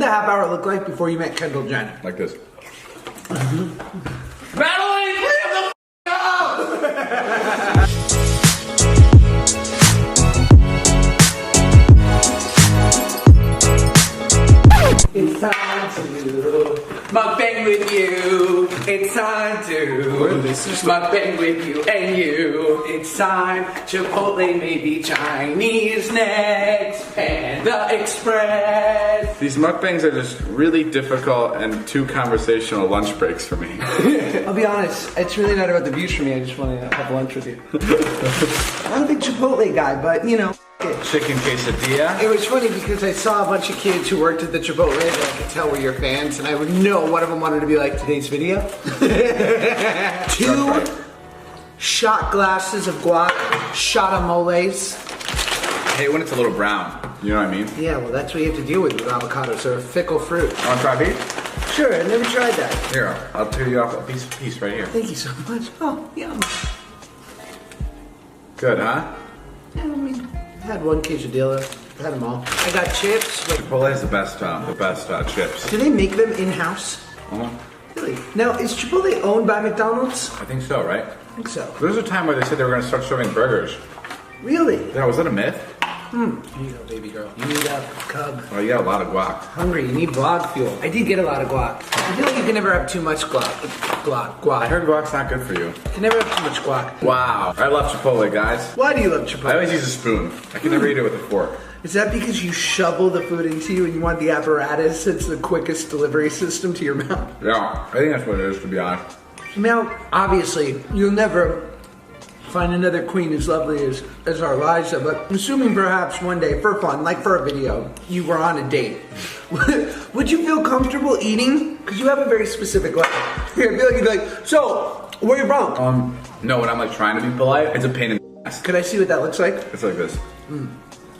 the half hour look like before you met Kendall Jenner? Like this. Madeline, leave the up! It's time to mukbang with you. It's time to mukbang with you and you. It's time. Chipotle, maybe Chinese next. Panda Express. These mukbangs are just really difficult and too conversational lunch breaks for me. I'll be honest, it's really not about the views for me. I just want to have lunch with you. I'm a big Chipotle guy, but you know. Chicken quesadilla. It was funny because I saw a bunch of kids who worked at the Chipotle that I could tell were your fans, and I would know one of them wanted to be like today's video. 2 shot glasses of guac, shot of moles. I hate when it's a little brown. You know what I mean? Yeah, well, that's what you have to deal with avocados. They're a fickle fruit. Want to try beef? Sure, I never tried that. Here, I'll tear you off a piece right here. Thank you so much. Oh, yum. Good, huh? Yeah, I mean, I had one quesadilla. I had them all. I got chips. Chipotle has the best chips. Do they make them in-house? Really? Now, is Chipotle owned by McDonald's? I think so, right? I think so. There was a time where they said they were going to start serving burgers. Really? Yeah, was that a myth? Here you go, baby girl. You need a cub. Oh, you got a lot of guac. Hungry, you need vlog fuel. I did get a lot of guac. I feel like you can never have too much guac. I heard guac's not good for you. You can never have too much guac. Wow. I love Chipotle, guys. Why do you love Chipotle? I always use a spoon. I can never eat it with a fork. Is that because you shovel the food into you and you want the apparatus? It's the quickest delivery system to your mouth. Yeah, I think that's what it is, to be honest. Now, obviously, you'll never find another queen as lovely as our Liza, but assuming perhaps one day, for fun, like for a video, you were on a date, would you feel comfortable eating? Because you have a very specific life. I feel like you'd be like, so, where you from? No, when I'm like trying to be polite, it's a pain in the ass. Could I see what that looks like? It's like this.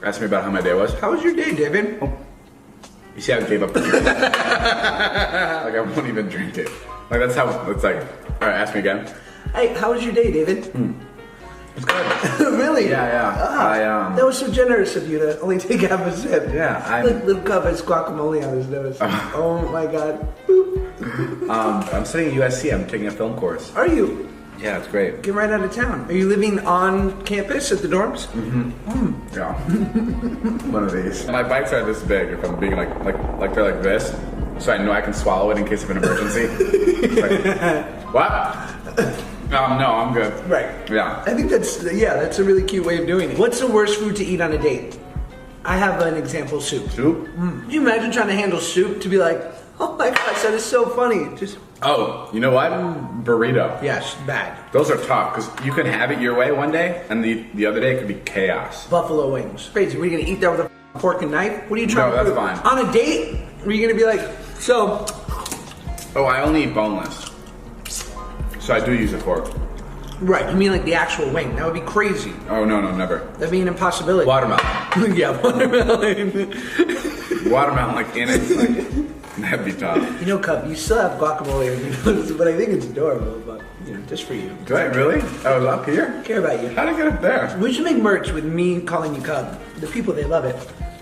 Ask me about how my day was. How was your day, David? You see how I gave up the drink? Like I won't even drink it. Like that's how it's like. All right, ask me again. Hey, how was your day, David? It's good. Really? Yeah. That was so generous of you to only take half a sip. Yeah, Like little cup has guacamole on his nose. Oh my god. Boop. I'm studying at USC. I'm taking a film course. Are you? Yeah, it's great. Get right out of town. Are you living on campus at the dorms? Yeah. One of these. My bites are this big. If I'm being like they're like this, so I know I can swallow it in case of an emergency. Like, what? No, I'm good. Right. Yeah. I think that's a really cute way of doing it. What's the worst food to eat on a date? I have an example: soup. Soup? Can you imagine trying to handle soup to be like, oh my gosh, that is so funny. Just You know what? Burrito. yes, bad. Those are tough because you can have it your way one day, and the other day it could be chaos. Buffalo wings. Crazy. What are you gonna eat that with a fork and knife? What are you trying to No, do? that's fine. On a date, are you gonna be like, so? Oh, I only eat boneless, so I do use a fork. Right. You mean like the actual wing? That would be crazy. Oh no, never. That'd be an impossibility. Watermelon. Yeah, watermelon. Watermelon, like in it. Like, that'd be tough. You know, Cub, you still have guacamole on your nose, but I think it's adorable. But you know, just for you. Do I really? I was up here? I care about you. How'd I get up there? We should make merch with me calling you Cub. The people, they love it.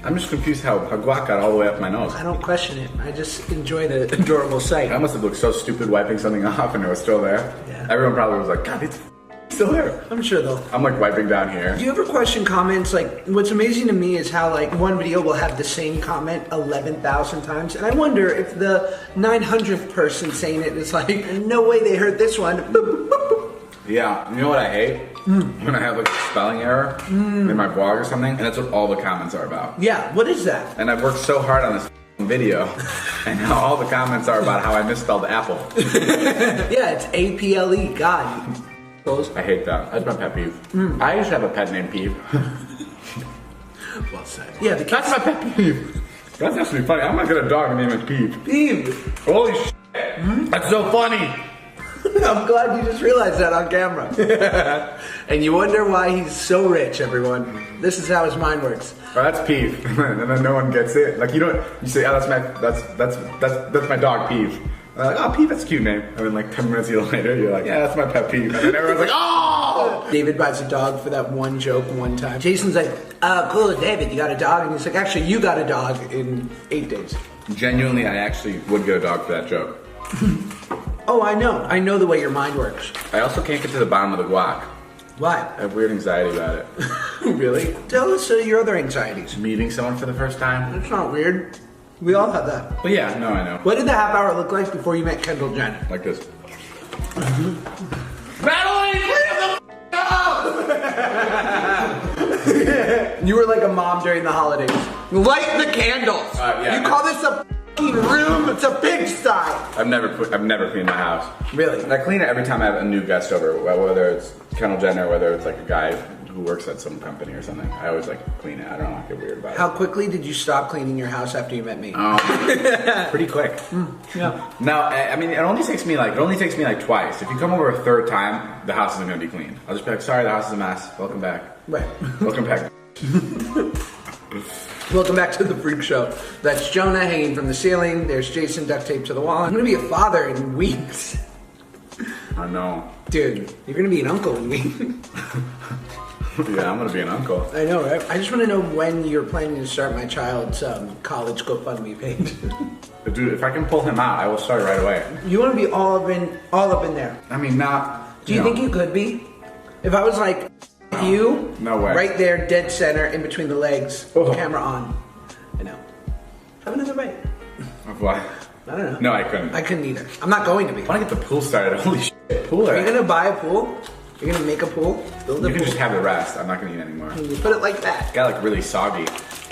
I'm just confused how guac got all the way up my nose. I don't question it. I just enjoy the adorable sight. I must have looked so stupid wiping something off and it was still there. Yeah. Everyone probably was like, God, it's still there. I'm sure they'll. I'm like wiping down here. Do you ever question comments? Like, what's amazing to me is how like one video will have the same comment 11,000 times, and I wonder if the 900th person saying it is like, no way they heard this one. Yeah, you know what I hate? When I have like a spelling error in my blog or something, and that's what all the comments are about. Yeah, what is that? And I've worked so hard on this video, and now all the comments are about how I misspelled apple. Yeah, it's APLE. God. I hate that. That's my pet peeve. I used to have a pet named Peeve. Well said. Yeah, That's my pet peeve. That's actually funny. I'm gonna get a dog named it Peeve. Peeve. Holy shit. That's so funny. I'm glad you just realized that on camera. And you wonder why he's so rich, everyone. This is how his mind works. Well, that's Peeve, and then no one gets it. Like you say, oh, that's my dog Peeve. And I'm like, oh, Peeve, that's a cute name. And then like 10 minutes later, you're like, yeah, that's my pet peeve. And then everyone's like, oh! David buys a dog for that one joke one time. Jason's like, cool, David, you got a dog? And he's like, actually, you got a dog in 8 days. Genuinely, I actually would get a dog for that joke. Oh, I know. I know the way your mind works. I also can't get to the bottom of the guac. Why? I have weird anxiety about it. Really? Tell us your other anxieties. Meeting someone for the first time. It's not weird. We all have that. But yeah, no, I know. What did the half hour look like before you met Kendall Jenner? Like this. Madeline, leave the You were like a mom during the holidays. Light the candles. Yeah. You call this a f***ing room? It's a pigsty. I've never cleaned my house. Really? I clean it every time I have a new guest over, whether it's Kendall Jenner, whether it's like a guy who works at some company or something. I always like clean it. I don't know, I get weird about How quickly did you stop cleaning your house after you met me? it. Pretty quick. Yeah. No, I mean it only takes me like twice. If you come over a third time, the house isn't gonna be clean. I'll just be like, sorry, the house is a mess. Welcome back. Right. Welcome back. Welcome back to the Freak Show. That's Jonah hanging from the ceiling. There's Jason duct taped to the wall. I'm gonna be a father in weeks. I know. Dude, you're gonna be an uncle in weeks. Yeah, I'm gonna be an uncle. I know, right? I just want to know when you're planning to start my child's college GoFundMe page. Dude, if I can pull him out, I will start right away. You want to be all up in there. I mean, not. Do you think you could be? If I was like you, No way. right there, dead center, in between the legs, Oh. camera on. I know. Have another bite. Of what? I don't know. No, I couldn't. I couldn't either. I'm not going to be. I want to get the pool started. Holy shit, pool. Are you gonna buy a pool? You're gonna make a pool? Build a You can pool? just have the rest. I'm not gonna eat anymore. You put it like that. It got like really soggy.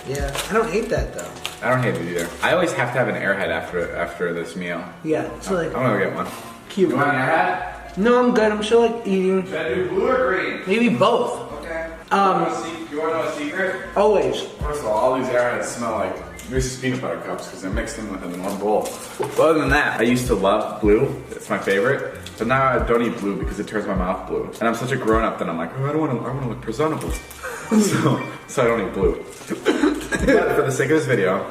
Yeah, I don't hate that though. I don't hate it either. I always have to have an airhead after this meal. Yeah, it's like I'm gonna go get one. cute. You want an airhead? No, I'm good. I'm still like eating. Should I do blue or green? Maybe both. Okay. You Um, want to know a secret? Always. First of all these airheads smell like Reese's peanut butter cups because they're mixed in one bowl. But other than that, I used to love blue. It's my favorite. But now I don't eat blue because it turns my mouth blue. And I'm such a grown up that I'm like, oh, I want to look presentable. so I don't eat blue. But for the sake of this video,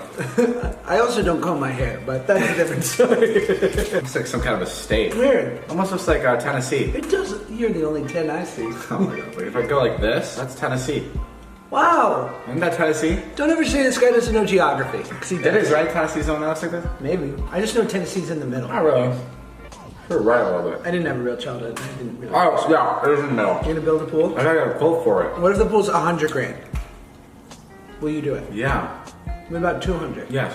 I also don't comb my hair, but that's a different story. it's like some kind of a state. Weird. Almost looks like Tennessee. It does. You're the only 10 I see. Oh my god! But if I go like this, that's Tennessee. Wow. Isn't that Tennessee? Don't ever say this guy doesn't know geography. 'Cause he It does. is, right? Tennessee's the one that looks like this? Maybe. I just know Tennessee's in the middle. Not really. You're right a little bit. I didn't have a real childhood. I didn't really. Oh, yeah, it is in the middle. You gonna build a pool? I gotta get a quote for it. What if the pool's 100 grand? Will you do it? Yeah. What about 200? Yes.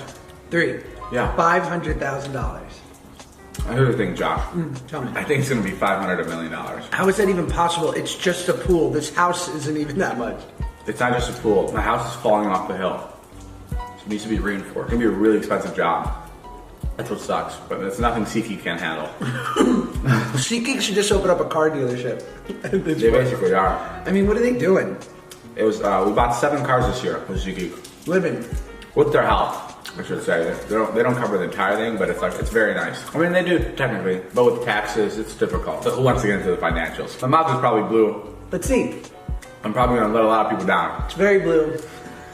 3. Yeah. $500,000. Here's the thing, Josh. Tell me. I think it's gonna be $500 $1 million. How is that even possible? It's just a pool. This house isn't even that much. It's not just a pool. My house is falling off the hill. So it needs to be reinforced. It's gonna be a really expensive job. That's what sucks, but it's nothing SeatGeek can't handle. SeatGeek should just open up a car dealership. They basically are. I mean, what are they doing? It was, we bought 7 cars this year with SeatGeek. Living. With their help, I should say. They don't cover the entire thing, but it's very nice. I mean, they do technically, but with taxes, it's difficult. So who wants to get into the financials? My mouth is probably blue. Let's see. I'm probably gonna let a lot of people down. It's very blue.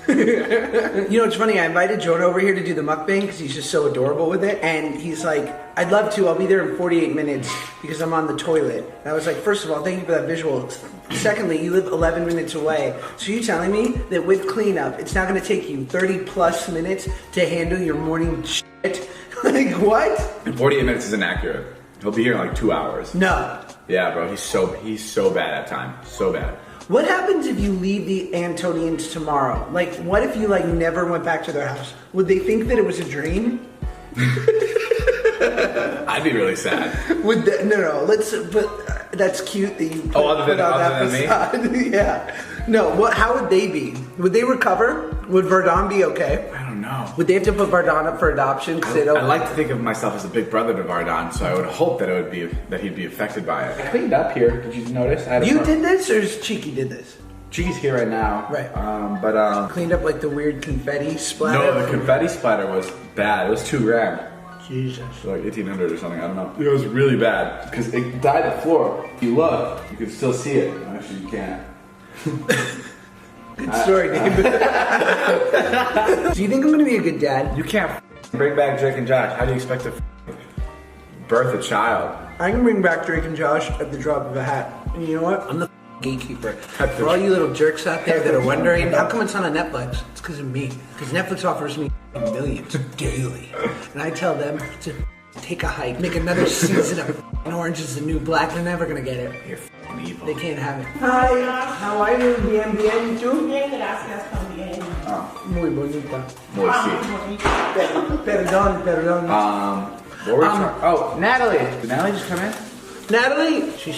You know, it's funny, I invited Jonah over here to do the mukbang because he's just so adorable with it. And he's like, I'd love to, I'll be there in 48 minutes because I'm on the toilet. And I was like, first of all, thank you for that visual. Secondly, you live 11 minutes away. So you're telling me that with cleanup, it's not gonna take you 30 plus minutes to handle your morning shit? Like, what? And 48 minutes is inaccurate. He'll be here in like 2 hours. No. Yeah, bro, he's so bad at time. So bad. What happens if you leave the Antonians tomorrow? Like, what if you like never went back to their house? Would they think that it was a dream? I'd be really sad. Would that, no, but that's cute that you put, other than me? Yeah. No, how would they be? Would they recover? Would Verdon be okay? I don't know. Would they have to put Verdon up for adoption? I like to think of myself as a big brother to Vardon, so I would hope that he'd be affected by it. I cleaned up here. Did you notice? You did this, or Cheeky did this? Cheeky's here right now. Right. But cleaned up like the weird confetti splatter. no, the confetti splatter was bad. It was $2 grand. Jesus. Like 1,800 or something. I don't know. It was really bad because it dyed the floor. If you look, you can still see it. Actually, you can't. Good story, David. Do you think I'm gonna be a good dad? You can't bring back Drake and Josh. How do you expect to birth a child? I can bring back Drake and Josh at the drop of a hat. And you know what? I'm the gatekeeper. For all you little jerks out there that are wondering, how come it's not on Netflix? It's because of me. Because Netflix offers me millions daily. And I tell them to take a hike, make another season of Orange is the New Black. They're never gonna get it. You're f***ing evil. They can't have it. Hi, how are you? Bien, bien, ¿tú? Bien, gracias también. Muy bonita. Muy sí. Perdón. What were we talking? Oh, Natalie. Did Natalie just come in? Natalie? She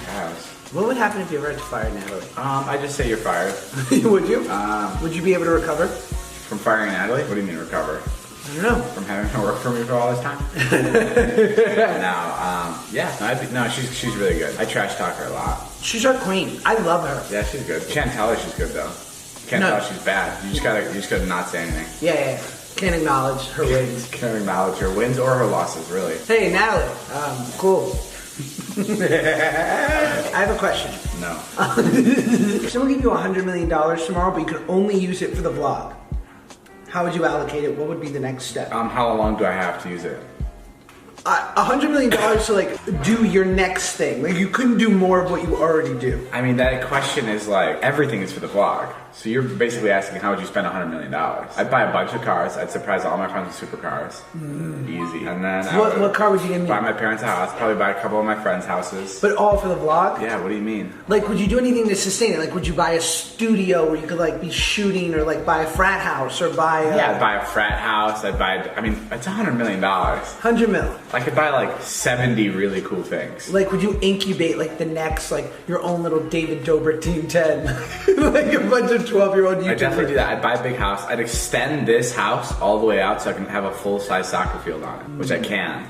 has. What would happen if you ever had to fire Natalie? I just say you're fired. Would you? Would you be able to recover? From firing Natalie? What do you mean recover? I don't know. From having her work for me for all this time? No, she's really good. I trash talk her a lot. She's our queen. I love her. Yeah, she's good. You can't tell her she's good though. You can't tell she's bad. You just gotta not say anything. Yeah. Can't acknowledge her wins. Can't acknowledge her wins or her losses, really. Hey, Natalie. Cool. I have a question. No. If someone gave you $100 million tomorrow, but you could only use it for the vlog, how would you allocate it? What would be the next step? How long do I have to use it? $100 million to like do your next thing. Like you couldn't do more of what you already do. I mean, that question is like, everything is for the vlog. So you're basically asking, how would you spend $100 million? I'd buy a bunch of cars. I'd surprise all my friends with supercars. Easy. And then what car would you give me? Buy my parents a house. Probably buy a couple of my friends' houses. But all for the vlog? Yeah, what do you mean? Like, would you do anything to sustain it? Like, would you buy a studio where you could like be shooting, or like buy a frat house, or buy a... Yeah, I'd buy a frat house. It's $100 million. 100 mil. I could buy like 70 really cool things. Like, would you incubate like the next, like your own little David Dobrik Team 10? Like a bunch of 12-year-old YouTubers. I'd definitely do that. I'd buy a big house. I'd extend this house all the way out so I can have a full-size soccer field on it, which I can,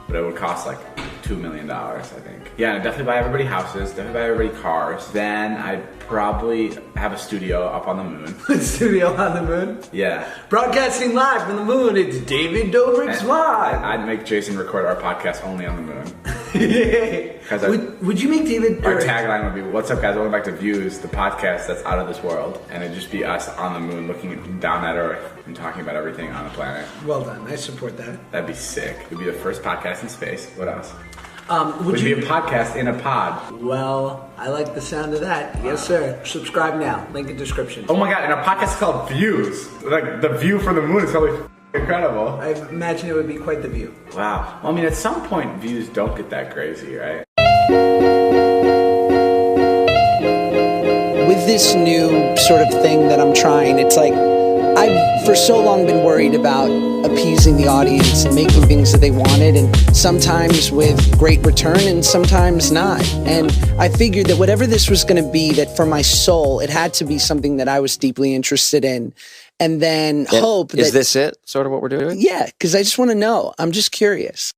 but it would cost like $2 million, I think. Yeah, I'd definitely buy everybody houses, definitely buy everybody cars. Then I'd probably have a studio up on the moon. Studio on the moon? Yeah. Broadcasting live from the moon, it's David Dobrik's Live. I'd make Jason record our podcast only on the moon. Would you make David... Our tagline would be, what's up guys, welcome back to Views, the podcast that's out of this world. And it'd just be us on the moon looking down at Earth and talking about everything on the planet. Well done, I support that. That'd be sick. It'd be the first podcast in space. What else? Would you be a podcast in a pod? Well, I like the sound of that. Yes, sir. Subscribe now. Link in description. Oh my god, and a podcast called Views. Like, the view from the moon is probably incredible. I imagine it would be quite the view. Wow. Well, I mean, at some point, views don't get that crazy, right? With this new sort of thing that I'm trying, it's like I've for so long been worried about appeasing the audience and making things that they wanted, and sometimes with great return and sometimes not. And I figured that whatever this was going to be, that for my soul, it had to be something that I was deeply interested in. And then hope that... Is this it? Sort of what we're doing? Yeah, because I just want to know. I'm just curious.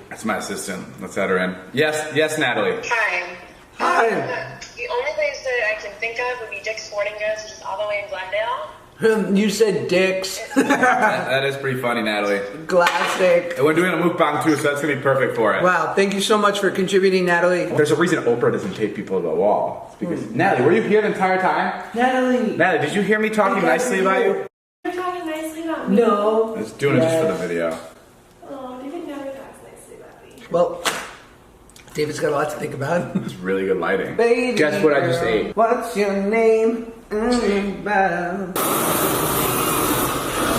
That's my assistant. Let's let her in. Yes, Natalie. Hi. Hi. The only place that I can think of would be Dick's Sporting Goods, which is all the way in Glendale. You said dicks. that is pretty funny, Natalie. Classic. And we're doing a mukbang too, so that's going to be perfect for it. Wow, thank you so much for contributing, Natalie. There's a reason Oprah doesn't tape people to the wall. It's because Natalie, were you here the entire time? Natalie, did you hear me talking nicely about you? You're talking nicely about me. No. I was doing it just for the video. Oh, David never talks nicely about me. Well, David's got a lot to think about. It's really good lighting. Baby Guess what I girl, just ate? What's your name?